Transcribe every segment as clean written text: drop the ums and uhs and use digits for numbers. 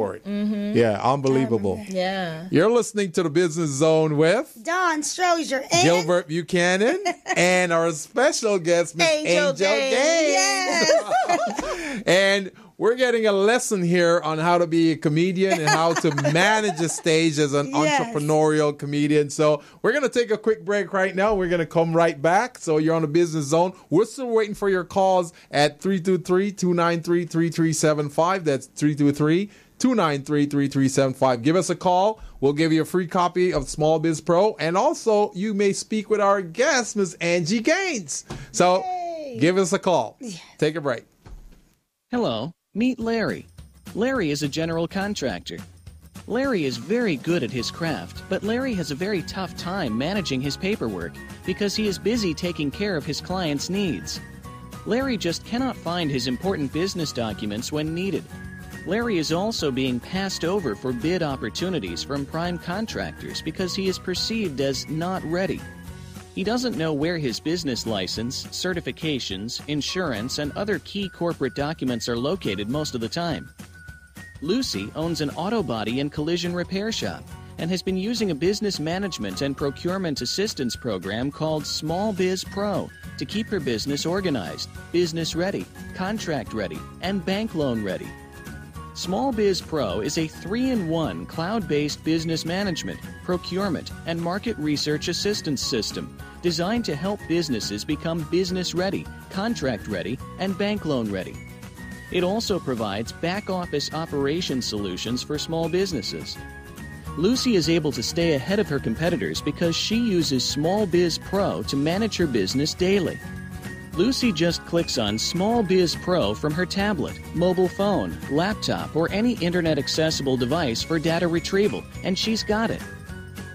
story. Yeah, unbelievable. Yeah. You're listening to the Business Zone with Don Strozier and Gilbert Buchanan and our special guest, Miss Angel Gaines. Yes. And we're getting a lesson here on how to be a comedian and how to manage a stage as an entrepreneurial comedian. So we're going to take a quick break right now. We're going to come right back. So you're on the Business Zone. We're still waiting for your calls at 323-293-3375. That's 323-293-3375. Give us a call. We'll give you a free copy of Small Biz Pro. And also, you may speak with our guest, Ms. Angie Gaines. So give us a call. Take a break. Hello, meet Larry. Larry is a general contractor. Larry is very good at his craft, but Larry has a very tough time managing his paperwork because he is busy taking care of his clients' needs. Larry just cannot find his important business documents when needed. Larry is also being passed over for bid opportunities from prime contractors because he is perceived as not ready. He doesn't know where his business license, certifications, insurance, and other key corporate documents are located most of the time. Lucy owns an auto body and collision repair shop and has been using a business management and procurement assistance program called Small Biz Pro to keep her business organized, business ready, contract ready, and bank loan ready. Small Biz Pro is a 3-in-1 cloud-based business management, procurement, and market research assistance system designed to help businesses become business ready, contract ready, and bank loan ready. It also provides back-office operation solutions for small businesses. Lucy is able to stay ahead of her competitors because she uses Small Biz Pro to manage her business daily. Lucy just clicks on Small Biz Pro from her tablet, mobile phone, laptop, or any internet-accessible device for data retrieval, and she's got it.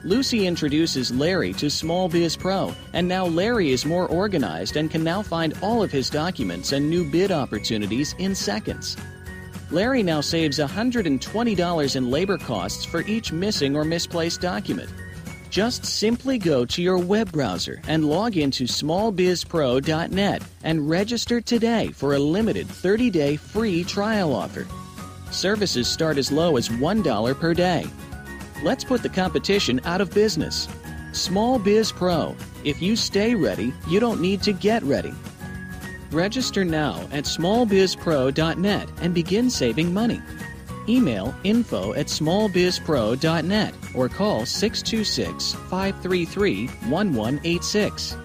Lucy introduces Larry to Small Biz Pro, and now Larry is more organized and can now find all of his documents and new bid opportunities in seconds. Larry now saves $120 in labor costs for each missing or misplaced document. Just simply go to your web browser and log into smallbizpro.net and register today for a limited 30-day free trial offer. Services start as low as $1 per day. Let's put the competition out of business. Small Biz Pro. If you stay ready, you don't need to get ready. Register now at smallbizpro.net and begin saving money. Email info@smallbizpro.net or call 626-533-1186.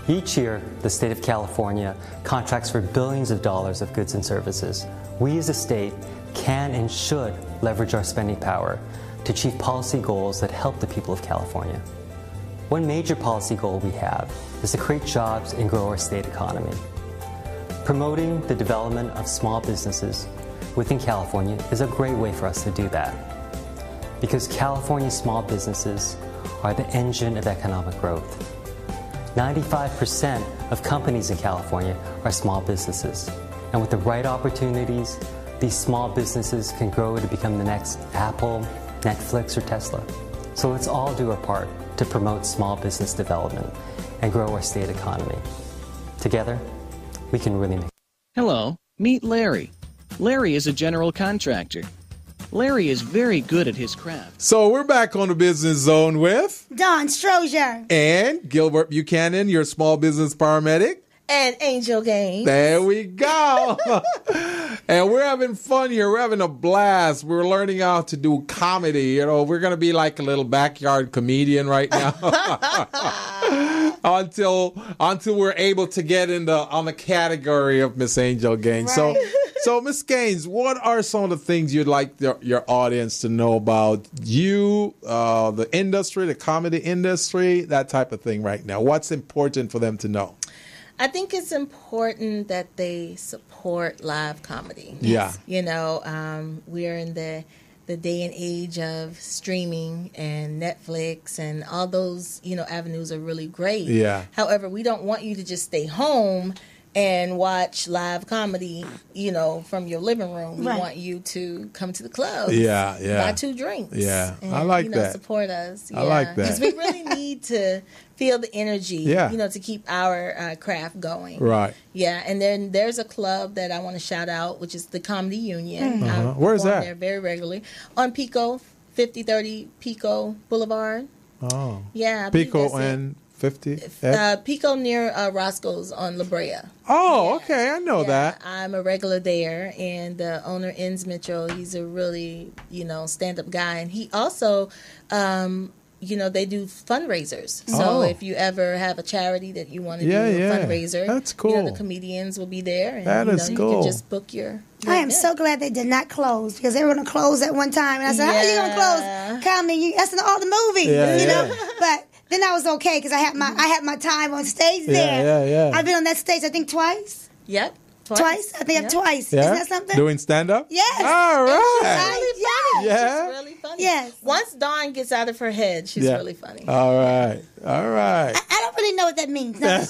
Each year, the state of California contracts for billions of dollars of goods and services. We as a state can and should leverage our spending power to achieve policy goals that help the people of California. One major policy goal we have is to create jobs and grow our state economy. Promoting the development of small businesses within California is a great way for us to do that, because California small businesses are the engine of economic growth. 95% of companies in California are small businesses, and with the right opportunities, these small businesses can grow to become the next Apple, Netflix, or Tesla. So let's all do our part to promote small business development and grow our state economy. Together, we can really make. Hello, meet Larry. Larry is a general contractor. Larry is very good at his craft. So we're back on the Business Zone with Don Strozier and Gilbert Buchanan, your small business paramedic. And Angel Gaines. There we go. And we're having fun here. We're having a blast. We're learning how to do comedy. You know, we're going to be like a little backyard comedian right now. until we're able to get on the category of Miss Angel Gaines. Right. So Miss Gaines, what are some of the things you'd like your audience to know about you, the industry, the comedy industry, that type of thing right now? What's important for them to know? I think it's important that they support live comedy. Yeah. You know, we're in the day and age of streaming and Netflix, and all those, avenues are really great. Yeah. However, we don't want you to just stay home and watch live comedy, from your living room. We Right. want you to come to the club. Yeah. Buy 2 drinks. Yeah. And, I like that. Support us. I like that. Because we really need to feel the energy, Yeah. to keep our craft going. Right. Yeah, and then there's a club that I want to shout out, which is the Comedy Union. I Where's perform that? there very regularly. On Pico, 5030 Pico Boulevard. Oh. Yeah. I believe Pico that's it. and 50? Pico near Roscoe's on La Brea. Oh, okay. I know Yeah, that. I'm a regular there, and the owner, Enz Mitchell, he's a really, stand-up guy. And he also, they do fundraisers. So if you ever have a charity that you want to do a fundraiser, That's cool. the comedians will be there. And, That is you cool. can just book your I am event. so glad they did not close because they were going to close at one time. And I said, how are you going to Yeah. close comedy? That's in all the movies, Yeah. But then I was okay because I had my time on stage there. Yeah. I've been on that stage, I think, twice. Yep. Twice? I think twice. Yeah. Isn't that something? Doing stand-up? Yes. All right. Yes. Yeah. She's really funny. Yes. Once Dawn gets out of her head, she's Yeah. really funny. All right. I don't really know what that means. No,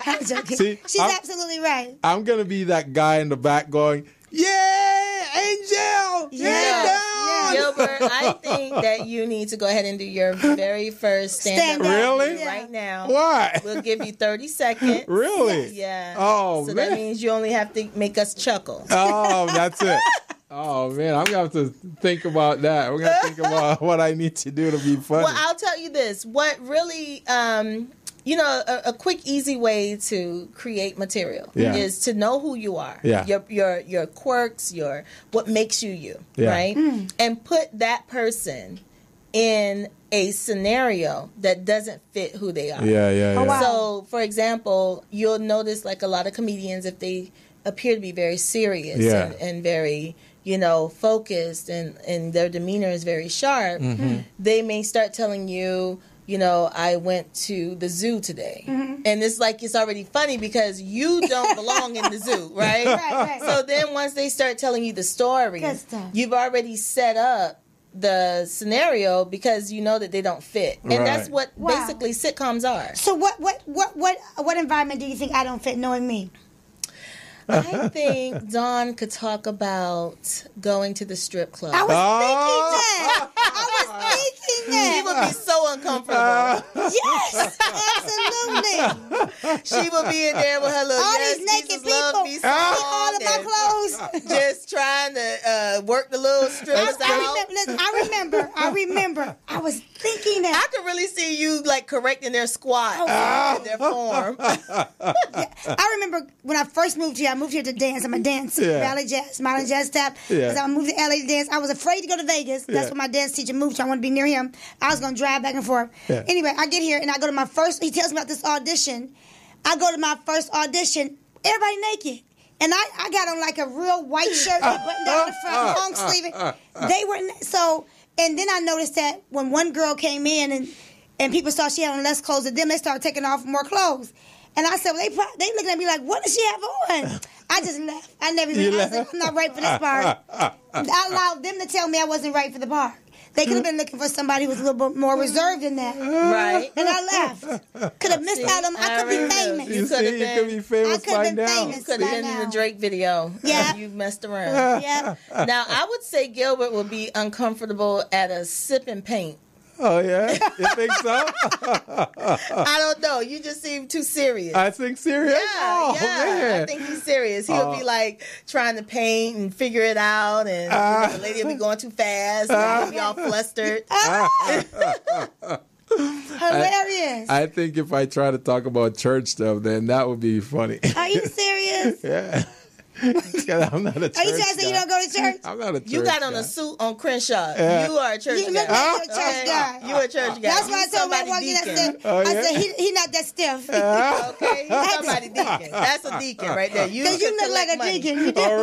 I'm joking. See, She's absolutely right. I'm going to be that guy in the back going, yeah, Angel, Yeah. down. Gilbert, I think that you need to go ahead and do your very first stand-up Stand-up. Really? right now. Why? We'll give you 30 seconds. Really? Yeah. Oh, so man. that means you only have to make us chuckle. Oh, that's it. Oh, man, I'm going to have to think about that. We're going to think about what I need to do to be funny. Well, I'll tell you this. What really, a quick, easy way to create material Yeah. is to know who you are. Yeah. Your quirks, what makes you, Yeah. right? And put that person in a scenario that doesn't fit who they are. Yeah. Oh, wow. So, for example, you'll notice like a lot of comedians, if they appear to be very serious Yeah. and very, focused and their demeanor is very sharp, they may start telling you, I went to the zoo today. And it's like it's already funny because you don't belong in the zoo, right? Right. So then once they start telling you the story, Good stuff. you've already set up the scenario because you know that they don't fit. And that's Right. what Wow. basically sitcoms are. So what environment do you think I don't fit knowing me? I think Dawn could talk about going to the strip club. I was Oh. thinking She that. would be so uncomfortable. Yes, absolutely. She would be in there with her little All yes, these naked Jesus love people, me see song all of my and clothes. just trying to work the little strippers out. I remember. I was thinking I that. could really see you like correcting their squat and their form. I remember when I first moved here. I moved here to dance. I'm a dancer, Yeah. ballet jazz, modern jazz tap. Yeah. So I moved to LA to dance. I was afraid to go to Vegas. That's Yeah. where my dance teacher moved to. I wanted to be near him. I was going to drive back and forth. Yeah. Anyway, I get here and I go to my first. He tells me about this audition. I go to my first audition. Everybody naked. And I got on like a real white shirt, button down the front, long sleeve. They were so. And then I noticed that when one girl came in and people saw she had on less clothes than them, they started taking off more clothes. And I said, well, they looking at me like, what does she have on? I just left. I never even. I was like, I'm not right for this part. I allowed them to tell me I wasn't right for the part. They could have been looking for somebody who was a little bit more reserved than that. Right. And I left. Could have missed out on. I could be remember. famous. You could've see, you could be famous I could've by been now. famous. You could have been in the Drake video. Yeah. You messed around. Yeah. Now, I would say Gilbert would be uncomfortable at a sipping paint. Oh, yeah? You think so? I don't know. You just seem too serious. I think serious? Yeah, Man. I think he's serious. He'll be like trying to paint and figure it out, and the lady will be going too fast, and he'll be all flustered. Hilarious. I think if I try to talk about church stuff, then that would be funny. Are you serious? Yeah. 'Cause I'm not a church Are you trying to say you guy. don't go to church? I'm not a church You got on guy. a suit on Crenshaw. Yeah. You are a church You guy. look like you're a church guy. You a church guy. That's why I You told my somebody walking. I deacon. said, Oh, yeah? he not that stiff. Okay, he's somebody deacon. That's a deacon right there. You Because you should look like a collect money. deacon. You do. Oh,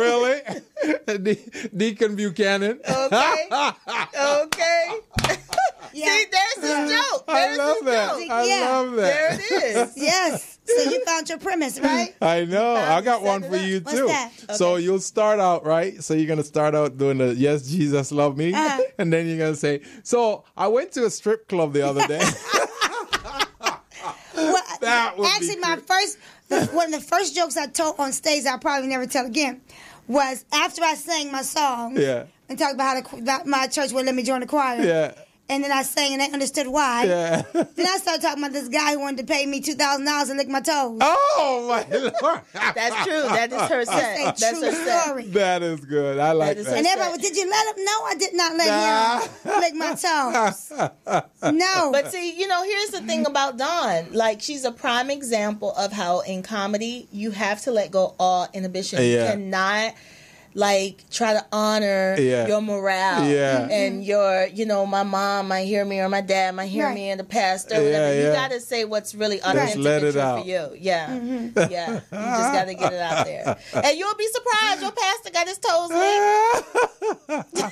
really? Deacon Buchanan. Okay. Okay. Yeah. See, there's his joke. I There's love his that. joke. I Yeah. love There that. it is. Yes. So you found your premise, right? I know. I got set one it for up. you What's too. that? So you'll start out, right? So you're going to start out doing the Yes, Jesus Love Me. Uh-huh. And then you're going to say, so I went to a strip club the other day. That would actually, be one of the first jokes I told on stage, I'll probably never tell again, was after I sang my song and talked about how my church would let me join the choir. Yeah. And then I sang and they understood why. Yeah. Then I started talking about this guy who wanted to pay me $2,000 and lick my toes. Oh, my Lord. That's true. That is her set. That's a true story. That is good. I like that. And everybody, did you let him? No, I did not let him lick my toes. No. But see, here's the thing about Dawn. Like, she's a prime example of how in comedy you have to let go all inhibition. You cannot try to honor your morale and your, my mom might hear me or my dad might hear me and the pastor. Whatever. You got to say what's really authentic and true for you. Yeah. Yeah. You just got to get it out there. And you'll be surprised. Your pastor got his toes licked.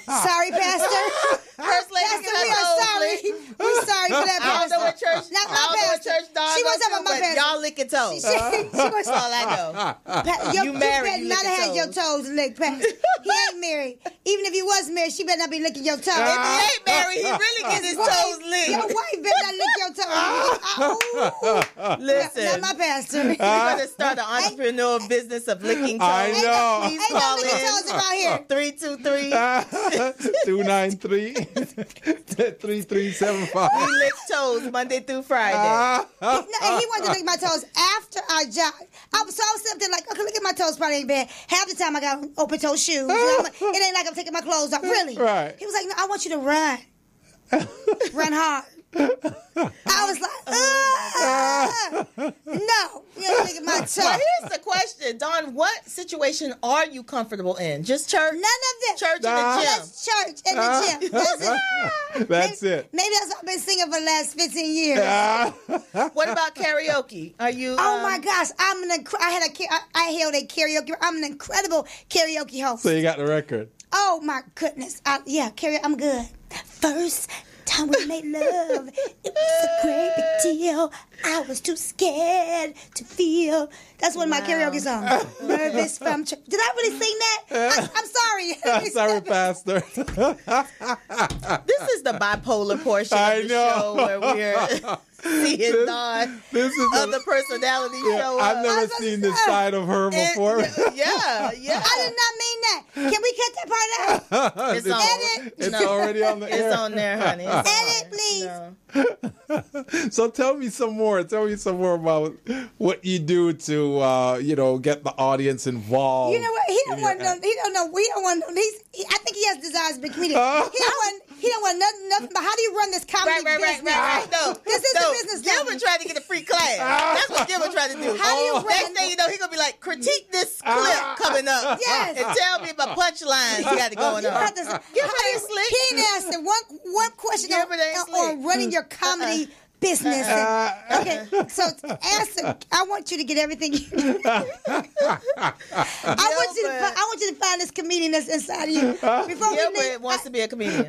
Sorry, Pastor. First lady Pastor, got we her are toes sorry. licked. We're sorry for that, I don't Pastor. know what church. Not my I don't know what pastor. church Dawn She was goes talking about to, my but pastor. y'all licking toes. That's all I know. You married, better you not licking have your toes. toes licked, Pastor. He ain't married. Even if he was married, she better not be licking your toes. If he ain't married, he really get his toes licked. Your wife better not lick your toes. Listen, Not my pastor. you better start an entrepreneurial business of licking toes. I know. Please Ain't no call licking toes around here. in 293-3375. We lick toes Monday through Friday. No, and he wanted to lick my toes after I jogged. So I was sitting there like, okay, look at my toes, probably ain't bad. Half the time I got open toe shoes. It ain't like I'm taking my clothes off. Really? Right. He was like, no, I want you to run. Run hard. I was like, no, you ain't licking my toes. Well, here's the question, Dawn. What situation are you comfortable in? Just church? None of them. Church and the gym. Just church and the gym. That's it. That's it. Maybe that's what I've been singing for the last 15 years. What about karaoke? Are you? Oh my gosh, I held a karaoke. I'm an incredible karaoke host. So you got the record. Oh my goodness, karaoke. I'm good. First time we made love, it was a great big deal. I was too scared to feel. That's one of my karaoke songs. Nervous from church. Did I really sing that? I'm sorry. Sorry, Pastor. This is the bipolar portion of the show where we're seeing Dawn. This is other personality show up. I've never seen this side of her before. Yeah. I did not mean that. Can we cut that part out? It's on. Edit. It's already on the air. It's on there, honey. Edit, please. No. So tell me some more. Tell me some more about what you do to, get the audience involved. You know what? He don't want no. He don't know. We don't want no. I think he has desires to be a comedian. He don't want nothing. But how do you run this comedy business? Right. No, this is the business. Gilbert tried to get a free class. That's what Gilbert tried to do. How do you run? Next thing you know, he's gonna be like, critique this clip coming up. Yes. And tell me about punchlines you got going on. Gilbert ain't slick. He ain't answering one question on running your comedy business. Okay, so answer. I want you to get everything. I want you to find this comedian that's inside of you. Gilbert wants to be a comedian.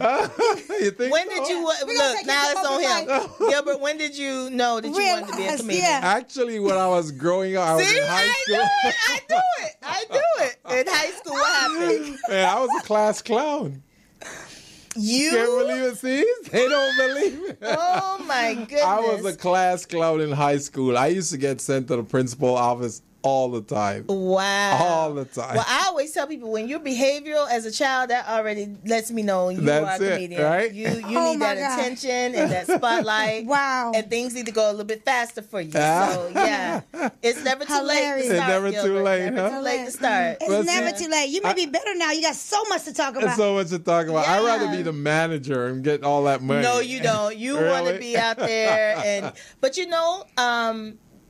You think When did you look? Now it's on him. Gilbert, when did you know that you wanted to be a comedian? Yeah. Actually, when I was growing up, I was in high school. I do it. In high school, what happened? Man, I was a class clown. You can't believe it. See, they don't believe it. Oh my goodness! I was a class clown in high school. I used to get sent to the principal office all the time. Wow. All the time. Well, I always tell people when you're behavioral as a child, that already lets me know you are a comedian. Right? You need that attention and that spotlight. Wow. And things need to go a little bit faster for you. So yeah, it's never too late to start. It's never too late. Never too late to start. It's never too late. You may be better now. You got so much to talk about. So much to talk about. Yeah. I'd rather be the manager and get all that money. No, you don't. You Really? want to be out there but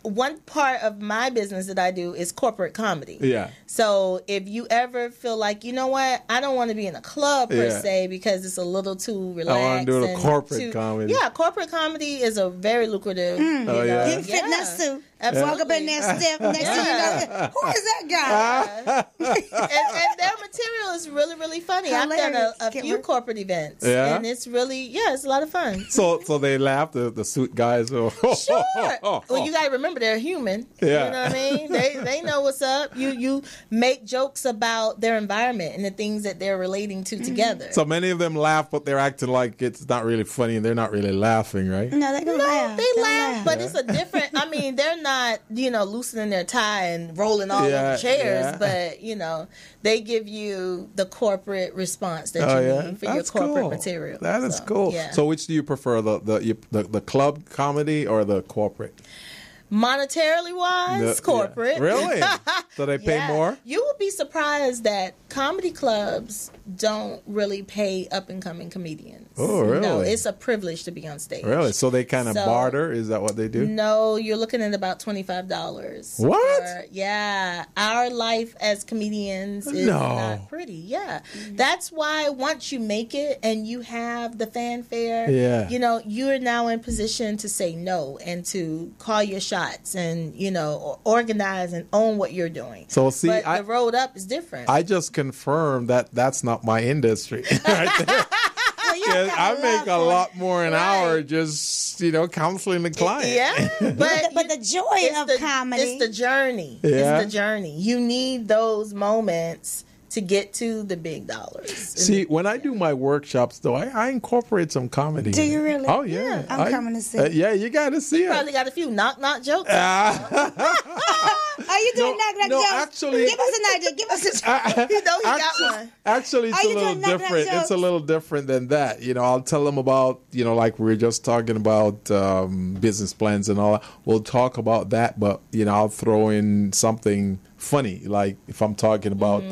one part of my business that I do is corporate comedy. Yeah. So if you ever feel like, you know what, I don't want to be in a club per se because it's a little too relaxed. I want to do the corporate comedy. Yeah, corporate comedy is a very lucrative. You can fit in that suit. Absolutely. Walk up in there stiff. Next thing you know, who is that guy? and their material is really, really funny. I've done a few corporate events, and it's really, it's a lot of fun. So they laugh, the suit guys. Sure. Well, you got to remember they're human. Yeah. You know what I mean? They know what's up. You make jokes about their environment and the things that they're relating to together. So many of them laugh, but they're acting like it's not really funny, and they're not really laughing, right? No, they're going to laugh. They laugh, but it's a different, I mean, they're not, loosening their tie and rolling all over chairs, but, they give you the corporate response that you need for your corporate material. That is cool. Yeah. So which do you prefer, the club comedy or the corporate? Monetarily wise, corporate. Yeah. Really? So they pay more? You will be surprised that comedy clubs don't really pay up-and-coming comedians. Oh, really? No, it's a privilege to be on stage. Really? So they kind of barter? Is that what they do? No, you're looking at about $25. What? Our life as comedians is not pretty. Yeah. That's why once you make it and you have the fanfare, you're now in position to say no and to call your shots and, organize and own what you're doing. So see, but the road up is different. I just confirmed that that's not my industry right there. I make a lot more an hour just, counseling the client. Yeah. But the joy of comedy. It's the journey. Yeah. It's the journey. You need those moments to get to the big dollars. See, when I do my workshops, though, I incorporate some comedy. Do you really? Oh, yeah. I'm coming to see. You got to see it. Probably got a few knock-knock jokes. Are you doing knock-knock jokes? Actually, give us an idea. Give us a joke. He got one. Actually, it's a little different. It's a little different than that. I'll tell them about, like we were just talking about business plans and all that. We'll talk about that, but, I'll throw in something funny, like if I'm talking about,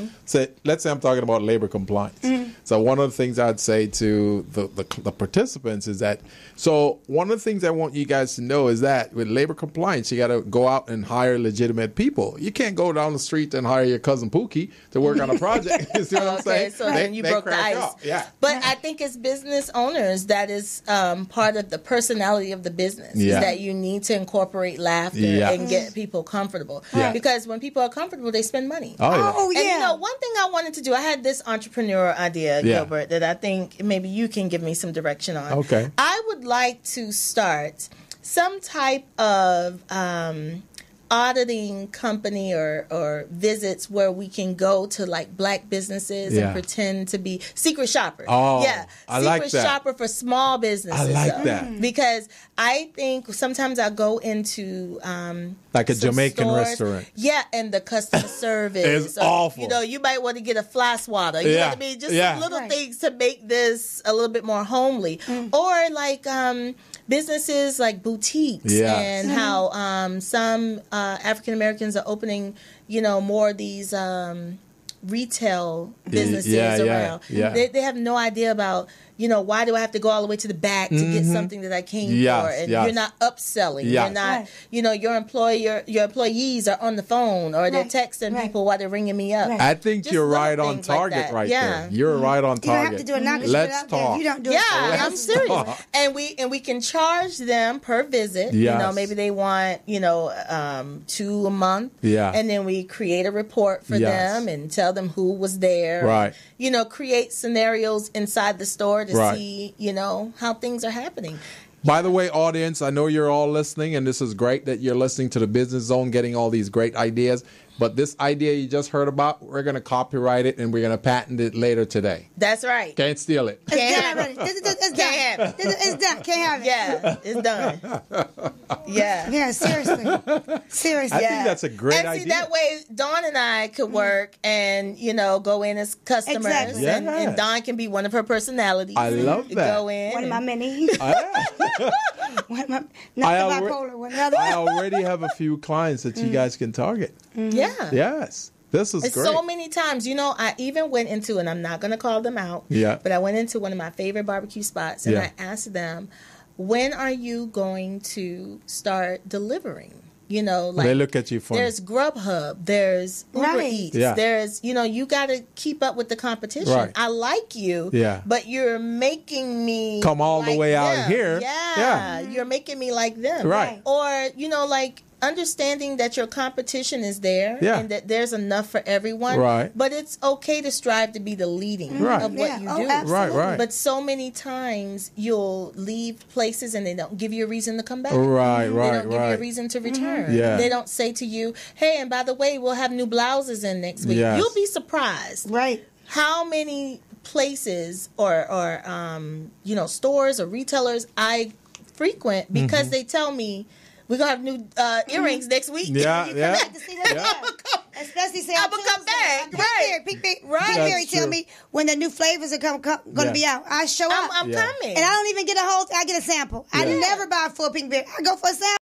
let's say I'm talking about labor compliance. So one of the things I'd say to the participants is that, so one of the things I want you guys to know is that with labor compliance, you got to go out and hire legitimate people. You can't go down the street and hire your cousin Pookie to work on a project. You see what I'm saying? So then you broke the ice. Up. Yeah. But I think as business owners, that is part of the personality of the business, is that you need to incorporate laughter and get people comfortable. Yeah. Because when people are comfortable, they spend money. Oh, yeah. And one thing I wanted to do, I had this entrepreneur idea, Gilbert, that I think maybe you can give me some direction on. Okay. I would like to start some type of auditing company or visits where we can go to like black businesses and pretend to be secret shoppers. Oh, yeah. I secret like that. shopper for small businesses. I like that. Because I think sometimes I go into like a Jamaican stores, restaurant. Yeah, and the customer service is awful. You might want to get a fly swatter. You know what I mean? Just some little things to make this a little bit more homely. Or like businesses like boutiques and how some African Americans are opening, more of these retail businesses around. They have no idea about, why do I have to go all the way to the back to get something that I came for? And you're not upselling. You're not, your employees are on the phone or they're texting people while they're ringing me up. I think Just you're little right on things like target that. right there. You're right on You don't have target. to do it now. Let's talk. You don't do it. Yeah, I'm serious. And we can charge them per visit. Yes. Maybe they want 2 a month. Yeah. And then we create a report for them and tell them who was there. Right. And, create scenarios inside the store to Right. see how things are happening. By the way, audience, I know you're all listening, and this is great that you're listening to the Business Zone, getting all these great ideas. But this idea you just heard about, we're going to copyright it and we're going to patent it later today. That's right. Can't steal it. Can't have it. It's done. Can't have it. It's done. Can't have it. Yeah, it's done. Yeah. Yeah, seriously. Seriously. I think that's a great and see, idea. that way Dawn and I could work and, go in as customers. Exactly. And Dawn can be one of her personalities. I love that. Go in. One of my many. Not the bipolar one. I already have a few clients that you guys can target. Yeah. Yes. This is It's great. so many times. I even went into, and I'm not going to call them out, but I went into one of my favorite barbecue spots and I asked them, when are you going to start delivering? They look at you funny. There's Grubhub, there's Uber Eats, there's, you got to keep up with the competition. Right. I like you, but you're making me come all the way out them. here. Yeah, you're making me like them. Right. Or, like understanding that your competition is there and that there's enough for everyone. Right. But it's okay to strive to be the leading of what you do. Absolutely. Right. But so many times you'll leave places and they don't give you a reason to come back. Right. They don't give you a reason to return. Yeah. They don't say to you, hey, and by the way, we'll have new blouses in next week. Yes. You'll be surprised. Right. How many places or stores or retailers I frequent because they tell me we're gonna have new earrings next week. Yeah, You come back to see what's there. Especially say I'm gonna come back. Pinkberry tell me when the new flavors are going to be out. I show up. I'm coming. And I don't even get I get a sample. I never buy a full Pinkberry. I go for a sample.